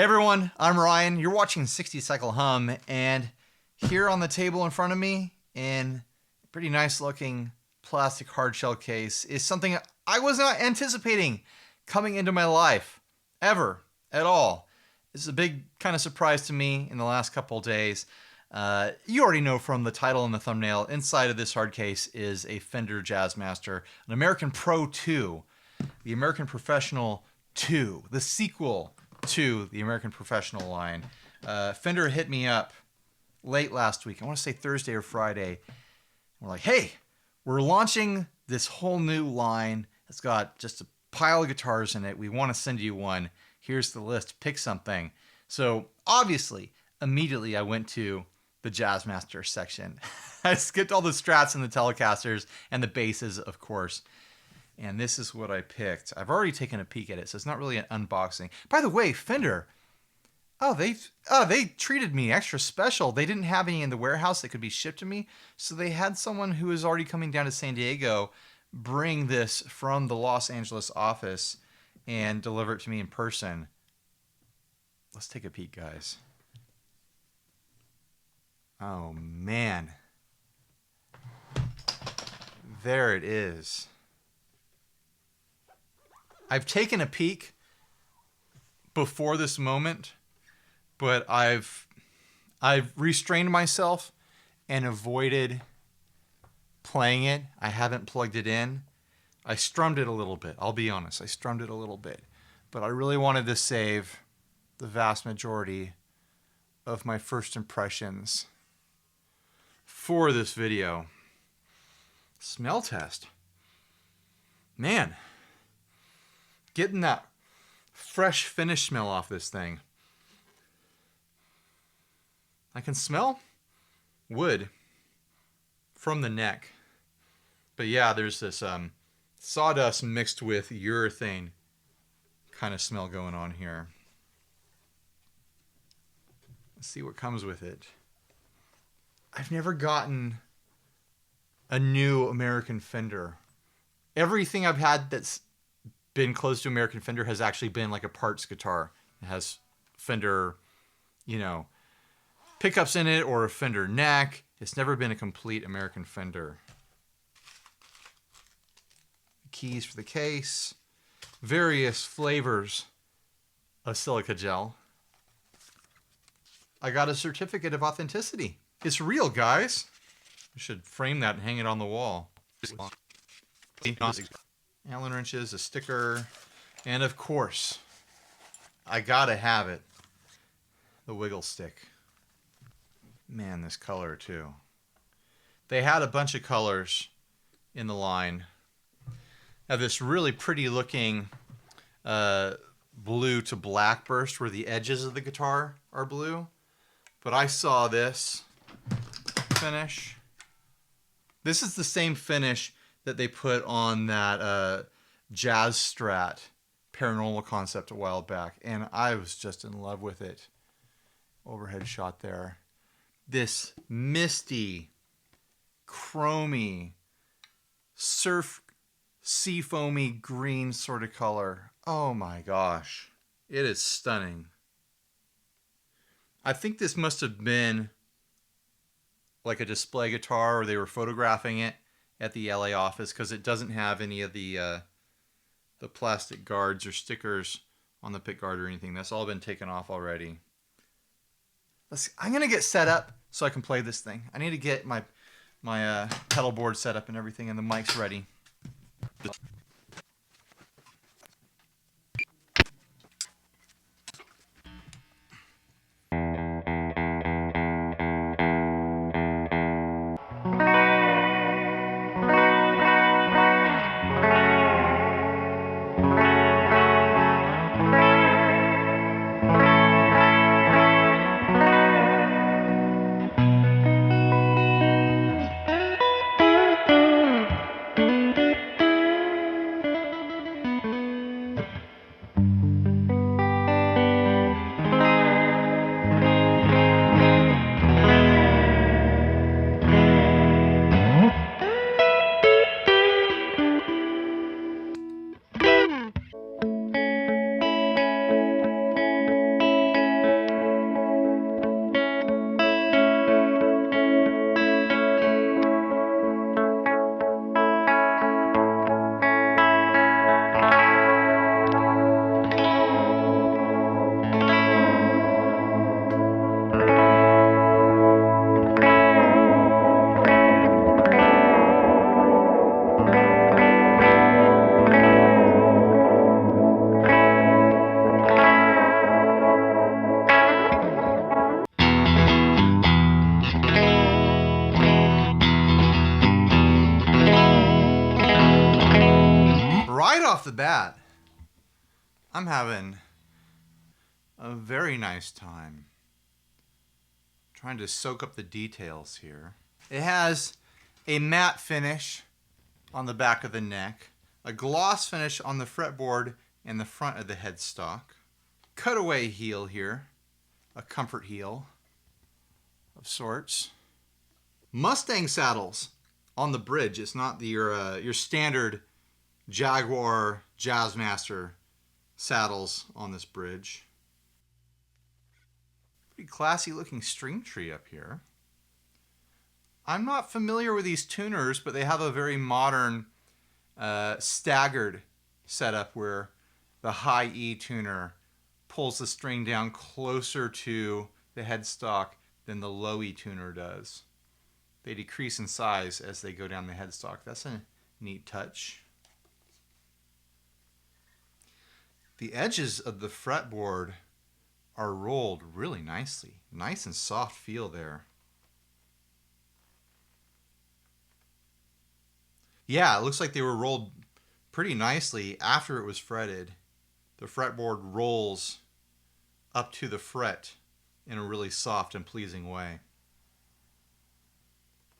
Hey everyone, I'm Ryan. You're watching 60 Cycle Hum, and here on the table in front of me, in a pretty nice looking plastic hardshell case, is something I was not anticipating coming into my life, ever, at all. This is a big kind of surprise to me in the last couple of days. You already know from the title and the thumbnail, inside of this hard case is a Fender Jazzmaster, an American Pro 2, the American Professional 2, the sequel to the American Professional line. Fender hit me up late last week. I want to say Thursday or Friday. We're like, hey, we're launching this whole new line. It's got just a pile of guitars in it. We want to send you one. Here's the list. Pick something. So obviously, immediately I went to the Jazzmaster section. I skipped all the Strats and the Telecasters and the basses, of course. And this is what I picked. I've already taken a peek at it, so it's not really an unboxing. By the way, Fender, they treated me extra special. They didn't have any in the warehouse that could be shipped to me, so they had someone who was already coming down to San Diego bring this from the Los Angeles office and deliver it to me in person. Let's take a peek, guys. Oh, man. There it is. I've taken a peek before this moment, but I've restrained myself and avoided playing it. I haven't plugged it in. I strummed it a little bit. I'll be honest. I strummed it a little bit. But I really wanted to save the vast majority of my first impressions for this video. Smell test. Man. Getting that fresh finish smell off this thing. I can smell wood from the neck. But yeah, there's this sawdust mixed with urethane kind of smell going on here. Let's see what comes with it. I've never gotten a new American Fender. Everything I've had that's been close to American Fender has actually been like a parts guitar. It has Fender, pickups in it or a Fender neck. It's never been a complete American Fender. Keys for the case. Various flavors of silica gel. I got a certificate of authenticity. It's real, guys. I should frame that and hang it on the wall. Allen wrenches, a sticker, and of course, I gotta have it, the wiggle stick. Man, this color too. They had a bunch of colors in the line. Now this really pretty looking blue to black burst where the edges of the guitar are blue. But I saw this finish. This is the same finish that they put on that Jazz Strat paranormal concept a while back, and I was just in love with it. Overhead shot there. This misty, chromy, surf sea foamy green sort of color. Oh my gosh. It is stunning. I think this must have been like a display guitar, or they were photographing it at the LA office, because it doesn't have any of the plastic guards or stickers on the pick guard or anything. That's all been taken off already. I'm gonna get set up so I can play this thing. I need to get my pedal board set up and everything, and the mic's ready. right off the bat, I'm having a very nice time trying to soak up the details here. It has a matte finish on the back of the neck, a gloss finish on the fretboard and the front of the headstock, cutaway heel here, a comfort heel of sorts. Mustang saddles on the bridge. It's not your standard Jaguar Jazzmaster saddles on this bridge. Pretty classy looking string tree up here. I'm not familiar with these tuners, but they have a very modern staggered setup where the high E tuner pulls the string down closer to the headstock than the low E tuner does. They decrease in size as they go down the headstock. That's a neat touch. The edges of the fretboard are rolled really nicely. Nice and soft feel there. Yeah, it looks like they were rolled pretty nicely after it was fretted. The fretboard rolls up to the fret in a really soft and pleasing way.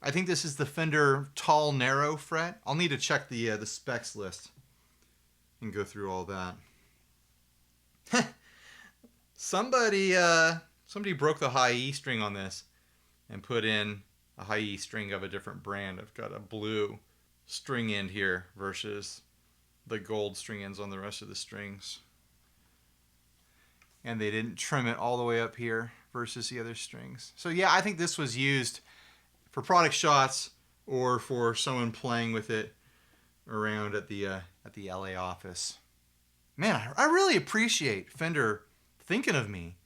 I think this is the Fender tall narrow fret. I'll need to check the specs list and go through all that. Somebody broke the high E string on this and put in a high E string of a different brand. I've got a blue string end here versus the gold string ends on the rest of the strings. And they didn't trim it all the way up here versus the other strings. So yeah, I think this was used for product shots or for someone playing with it around at the LA office. Man, I really appreciate Fender thinking of me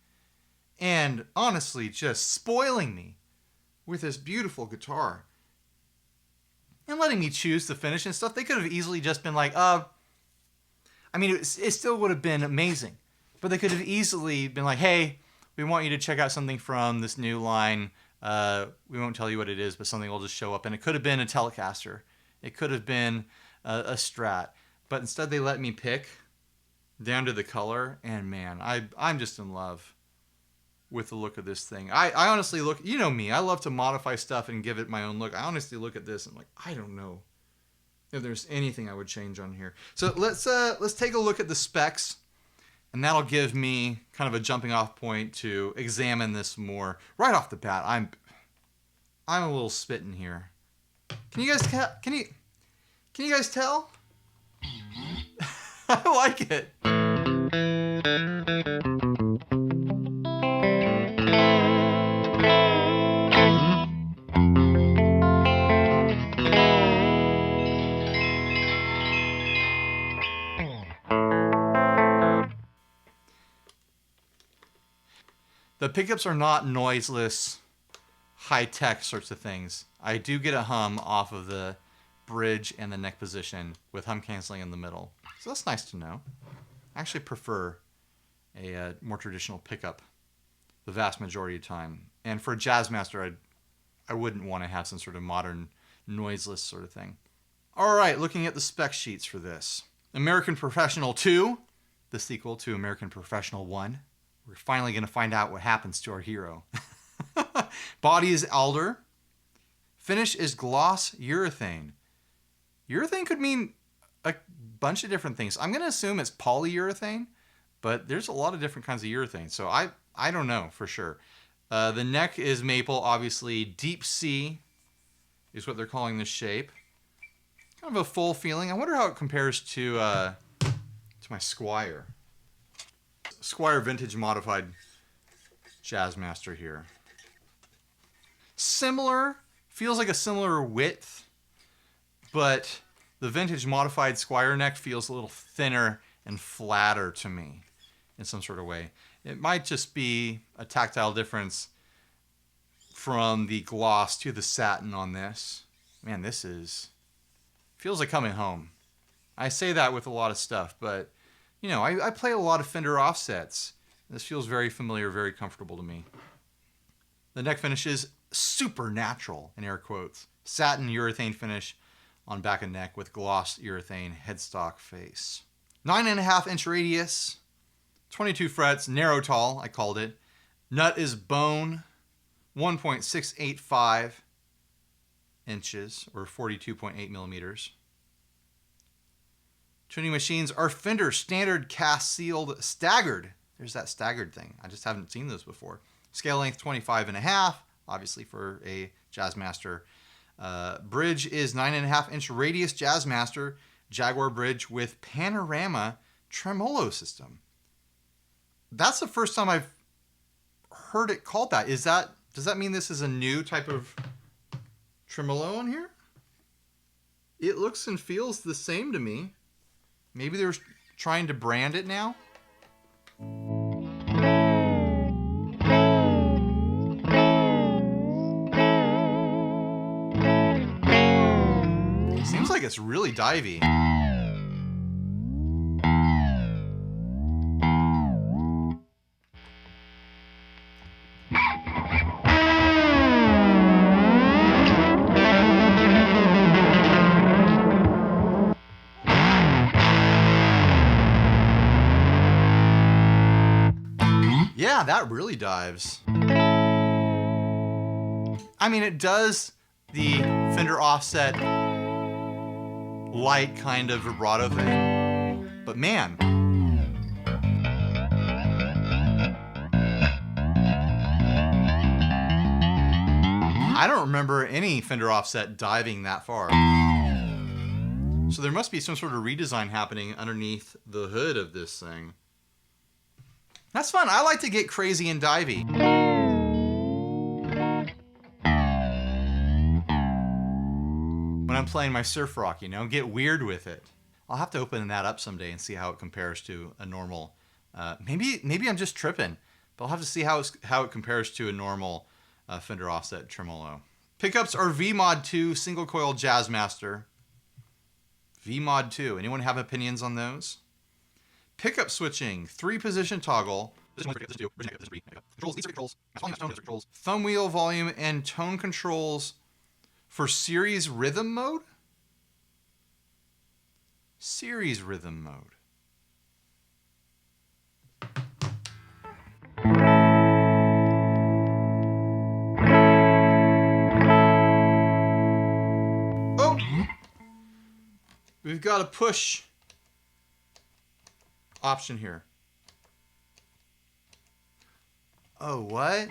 and honestly just spoiling me with this beautiful guitar and letting me choose the finish and stuff. They could have easily just been like, I mean, it still would have been amazing, but they could have easily been like, hey, we want you to check out something from this new line. We won't tell you what it is, but something will just show up. And it could have been a Telecaster. It could have been a Strat. But instead they let me pick down to the color. And man, I'm just in love with the look of this thing. I honestly look, you know me, I love to modify stuff and give it my own look. I honestly look at this and I'm like, I don't know if there's anything I would change on here. So let's take a look at the specs. And that'll give me kind of a jumping off point to examine this more. Right off the bat, I'm a little spitting here. Can you guys tell? I like it. The pickups are not noiseless, high-tech sorts of things. I do get a hum off of the bridge and the neck position with hum canceling in the middle. So that's nice to know. I actually prefer a more traditional pickup the vast majority of the time. And for a Jazzmaster, I wouldn't want to have some sort of modern noiseless sort of thing. All right, looking at the spec sheets for this. American Professional 2, the sequel to American Professional 1. We're finally going to find out what happens to our hero. Body is alder. Finish is gloss urethane. Urethane could mean a bunch of different things. I'm going to assume it's polyurethane, but there's a lot of different kinds of urethane. So I don't know for sure. The neck is maple, obviously. Deep C is what they're calling this shape. Kind of a full feeling. I wonder how it compares to my Squier. Squier Vintage Modified Jazzmaster here. Similar, feels like a similar width, but the Vintage Modified Squier neck feels a little thinner and flatter to me in some sort of way. It might just be a tactile difference from the gloss to the satin on this. Man, this feels like coming home. I say that with a lot of stuff, but you know, I play a lot of Fender offsets. This feels very familiar, very comfortable to me. The neck finish is super natural, in air quotes. Satin urethane finish on back and neck with gloss urethane headstock face. 9.5-inch radius, 22 frets, narrow tall, I called it. Nut is bone, 1.685 inches, or 42.8 millimeters. Tuning machines are Fender standard cast sealed staggered. There's that staggered thing. I just haven't seen those before. Scale length 25.5, obviously for a Jazzmaster. Bridge is 9.5-inch radius Jazzmaster Jaguar bridge with panorama tremolo system. That's the first time I've heard it called that. Does that mean this is a new type of tremolo on here? It looks and feels the same to me. Maybe they're trying to brand it now. Seems like it's really divey. Yeah, that really dives. I mean, it does the Fender offset light kind of vibrato thing, but man. I don't remember any Fender offset diving that far. So there must be some sort of redesign happening underneath the hood of this thing. That's fun. I like to get crazy and divey. When I'm playing my surf rock, you know, get weird with it. I'll have to open that up someday and see how it compares to a normal. Maybe I'm just tripping, but I'll have to see how it compares to a normal Fender offset tremolo. Pickups are V-Mod 2 single coil Jazzmaster. V-Mod 2. Anyone have opinions on those? Pickup switching, 3-position toggle. Thumb wheel volume and tone controls for series rhythm mode? Series rhythm mode. Oh! We've got a push option here. Oh, what?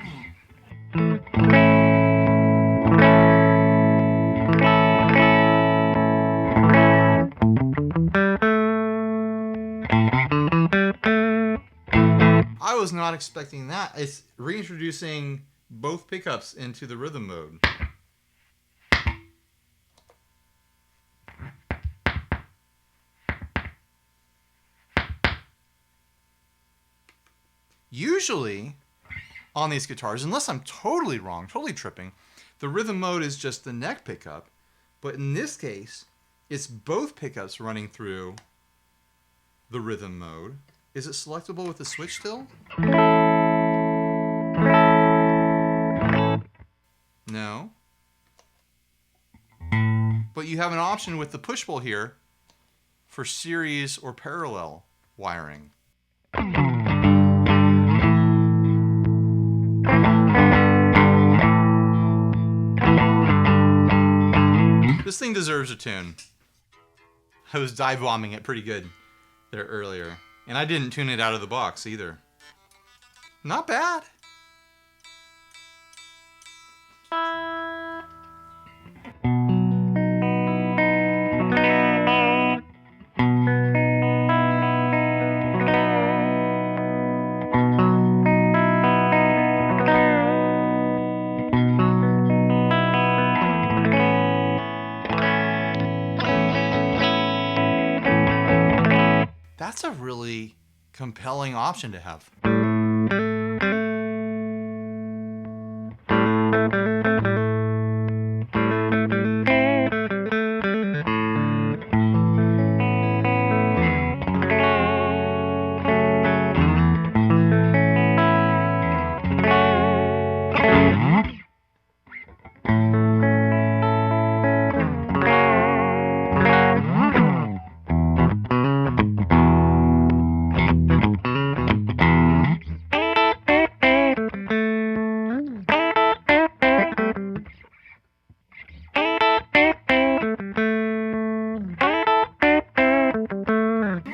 I was not expecting that. It's reintroducing both pickups into the rhythm mode. Usually, on these guitars, unless I'm totally wrong, totally tripping, the rhythm mode is just the neck pickup. But in this case, it's both pickups running through the rhythm mode. Is it selectable with the switch still? No. But you have an option with the push pull here for series or parallel wiring. This thing deserves a tune. I was dive bombing it pretty good there earlier. And I didn't tune it out of the box either. Not bad. That's a really compelling option to have.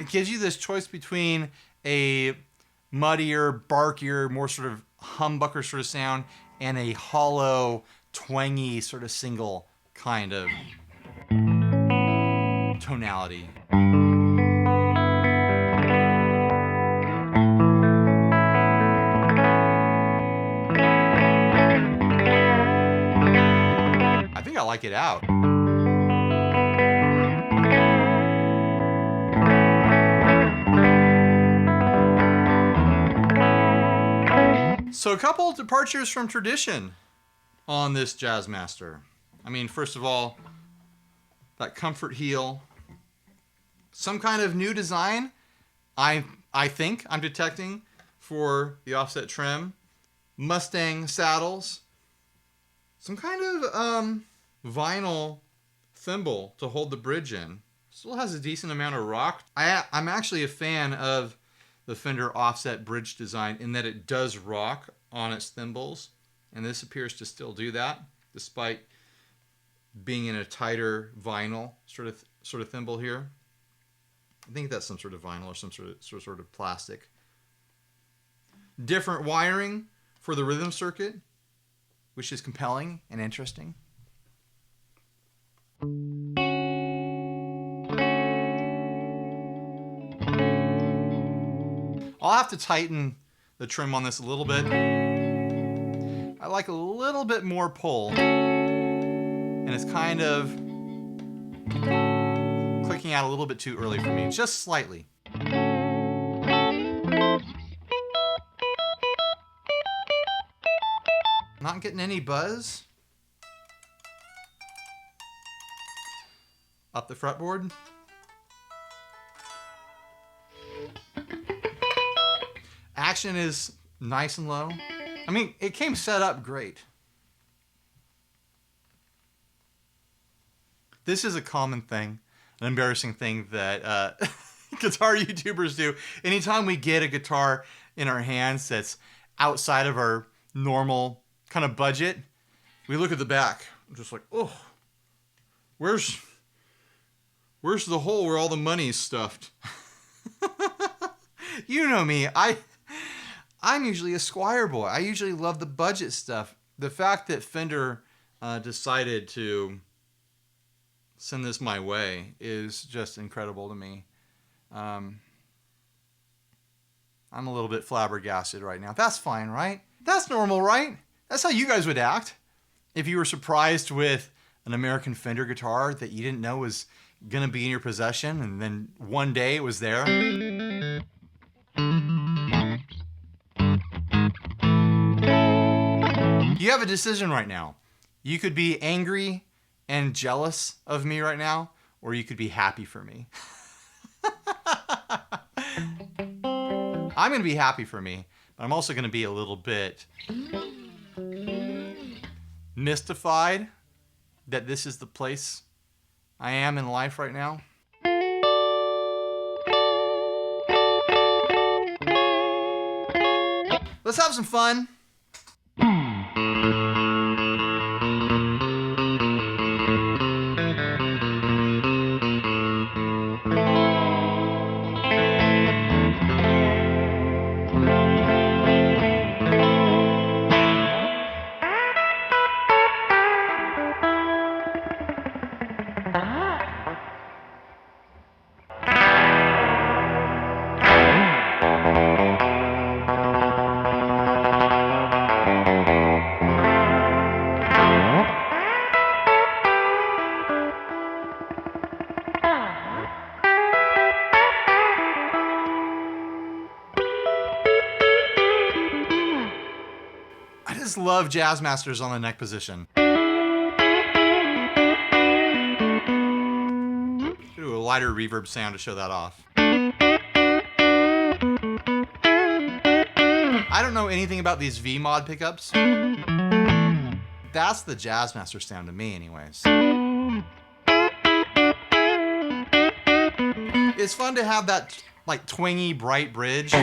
gives you this choice between a muddier, barkier, more sort of humbucker sort of sound and a hollow, twangy sort of single kind of tonality. I think I like it out. So a couple departures from tradition on this Jazzmaster. I mean, first of all, that comfort heel. Some kind of new design, I think I'm detecting for the offset trim. Mustang saddles. Some kind of vinyl thimble to hold the bridge in. Still has a decent amount of rock. I'm actually a fan of the Fender offset bridge design in that it does rock on its thimbles, and this appears to still do that despite being in a tighter vinyl sort of thimble here. I think that's some sort of vinyl or some sort of plastic. Different wiring for the rhythm circuit, which is compelling and interesting. I'll have to tighten the trim on this a little bit. I like a little bit more pull, and it's kind of clicking out a little bit too early for me, just slightly. Not getting any buzz. Up the fretboard. Action is nice and low. I mean, it came set up great. This is a common thing, an embarrassing thing that guitar YouTubers do. Anytime we get a guitar in our hands that's outside of our normal kind of budget, we look at the back. I'm just like, oh, where's the hole where all the money's stuffed? You know me. I'm usually a Squire boy. I usually love the budget stuff. The fact that Fender decided to send this my way is just incredible to me. I'm a little bit flabbergasted right now. That's fine, right? That's normal, right? That's how you guys would act if you were surprised with an American Fender guitar that you didn't know was going to be in your possession, and then one day it was there. You have a decision right now. You could be angry and jealous of me right now, or you could be happy for me. I'm going to be happy for me, but I'm also going to be a little bit mystified that this is the place I am in life right now. Let's have some fun. Love Jazzmasters on the neck position. Do a lighter reverb sound to show that off. I don't know anything about these V-mod pickups. That's the Jazzmaster sound to me anyways. It's fun to have that like twangy bright bridge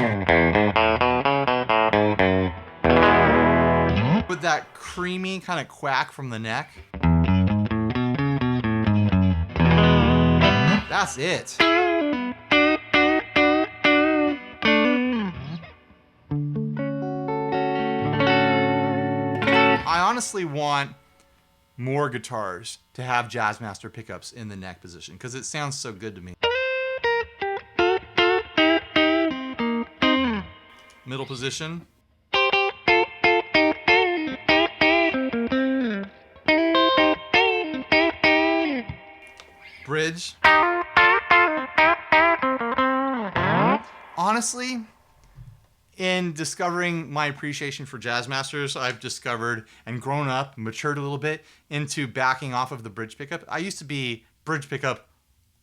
with that creamy kind of quack from the neck. That's it. honestly want more guitars to have Jazzmaster pickups in the neck position because it sounds so good to me. Middle position. Bridge. Honestly, in discovering my appreciation for Jazzmasters, I've discovered and grown up, matured a little bit into backing off of the bridge pickup. I used to be bridge pickup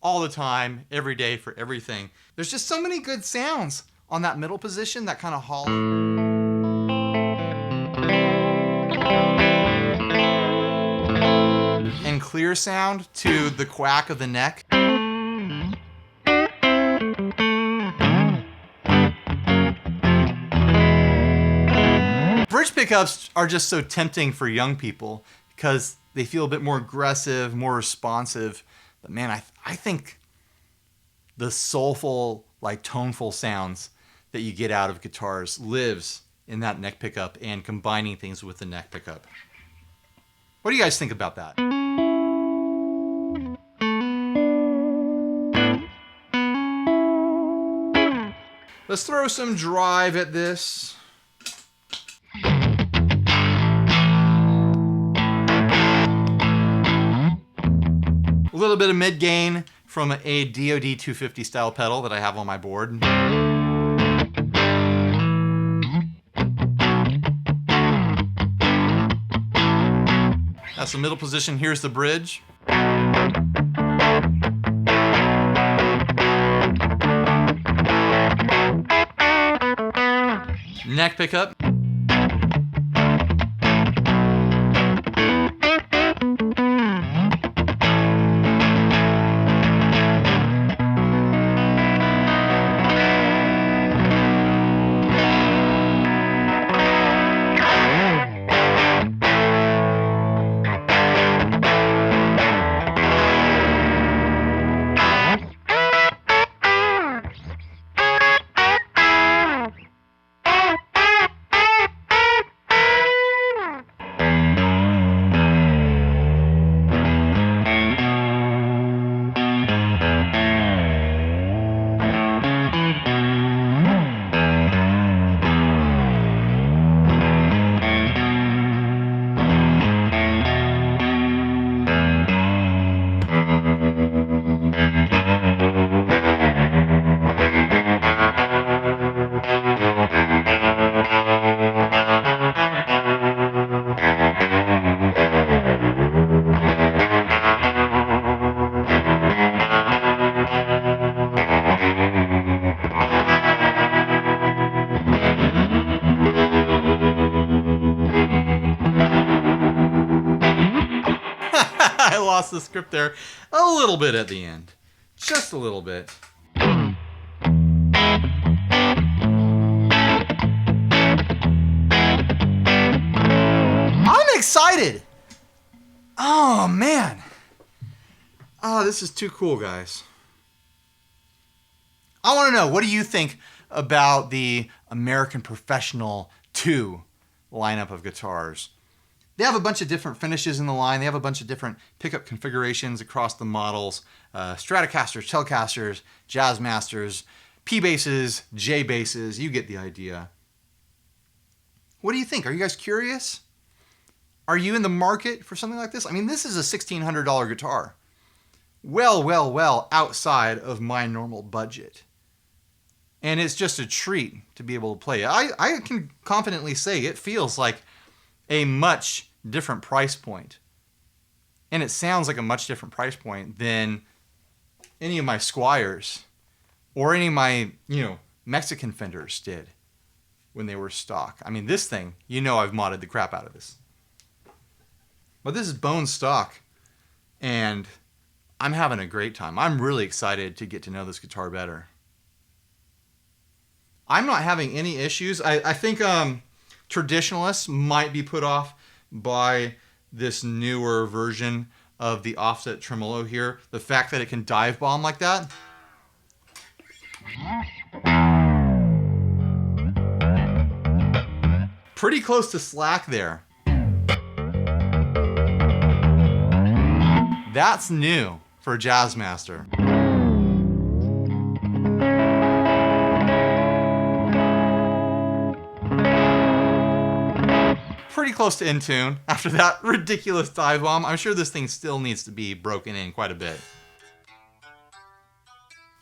all the time, every day for everything. There's just so many good sounds on that middle position, that kind of hollow. And clear sound to the quack of the neck. Bridge pickups are just so tempting for young people because they feel a bit more aggressive, more responsive. But man, I think the soulful, like toneful sounds that you get out of guitars lives in that neck pickup and combining things with the neck pickup. What do you guys think about that? Let's throw some drive at this. A little bit of mid gain from a DoD 250 style pedal that I have on my board. That's the middle position. Here's the bridge. Neck pickup. I lost the script there a little bit at the end. Just a little bit. I'm excited. Oh, man. Oh, this is too cool, guys. I want to know, what do you think about the American Professional 2 lineup of guitars? They have a bunch of different finishes in the line. They have a bunch of different pickup configurations across the models. Stratocasters, Telecasters, Jazzmasters, P basses, J basses. You get the idea. What do you think? Are you guys curious? Are you in the market for something like this? I mean, this is a $1,600 guitar. Well outside of my normal budget. And it's just a treat to be able to play it. I can confidently say it feels like a much different price point. And it sounds like a much different price point than any of my Squiers or any of my, Mexican Fenders did when they were stock. I mean, this thing, I've modded the crap out of this. But this is bone stock, and I'm having a great time. I'm really excited to get to know this guitar better. I'm not having any issues. I think traditionalists might be put off by this newer version of the offset tremolo here. The fact that it can dive bomb like that. Pretty close to slack there. That's new for a Jazzmaster. Pretty close to in tune after that ridiculous dive bomb. I'm sure this thing still needs to be broken in quite a bit.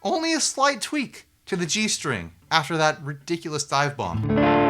Only a slight tweak to the G string after that ridiculous dive bomb.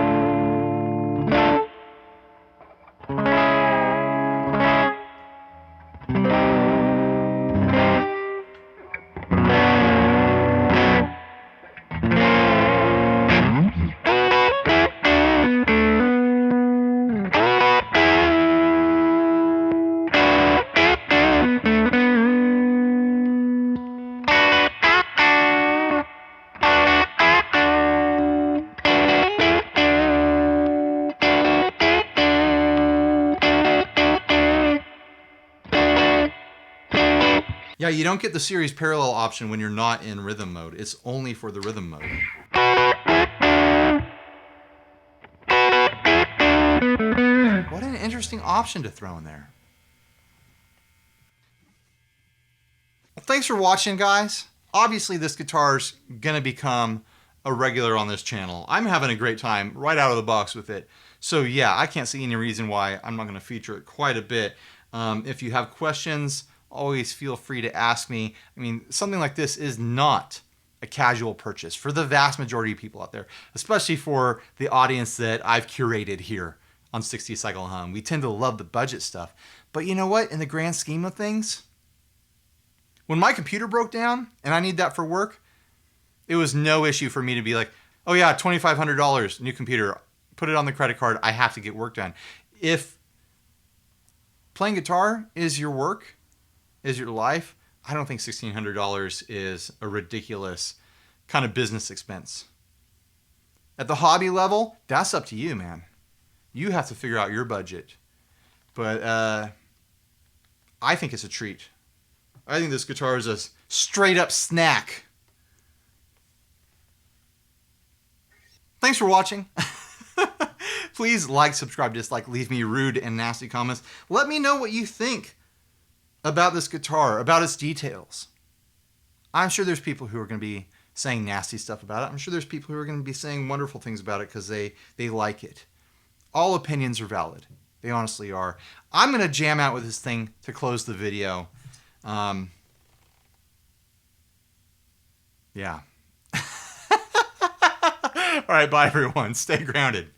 Yeah, you don't get the series parallel option when you're not in rhythm mode. It's only for the rhythm mode. What an interesting option to throw in there. Well, thanks for watching, guys. Obviously, this guitar's gonna become a regular on this channel. I'm having a great time right out of the box with it. So yeah, I can't see any reason why I'm not gonna feature it quite a bit. If you have questions, always feel free to ask me. I mean, something like this is not a casual purchase for the vast majority of people out there, especially for the audience that I've curated here on 60 Cycle Hum. We tend to love the budget stuff. But you know what? In the grand scheme of things, when my computer broke down and I need that for work, it was no issue for me to be like, oh yeah, $2,500, new computer, put it on the credit card, I have to get work done. If playing guitar is your work, is your life, I don't think $1,600 is a ridiculous kind of business expense. At the hobby level, that's up to you, man. You have to figure out your budget. But I think it's a treat. I think this guitar is a straight up snack. Thanks for watching. Please like, subscribe, dislike, leave me rude and nasty comments. Let me know what you think about this guitar, about its details. I'm sure there's people who are going to be saying nasty stuff about it. I'm sure there's people who are going to be saying wonderful things about it because they like it. All opinions are valid. They honestly are. I'm going to jam out with this thing to close the video. Yeah. All right, bye everyone. Stay grounded.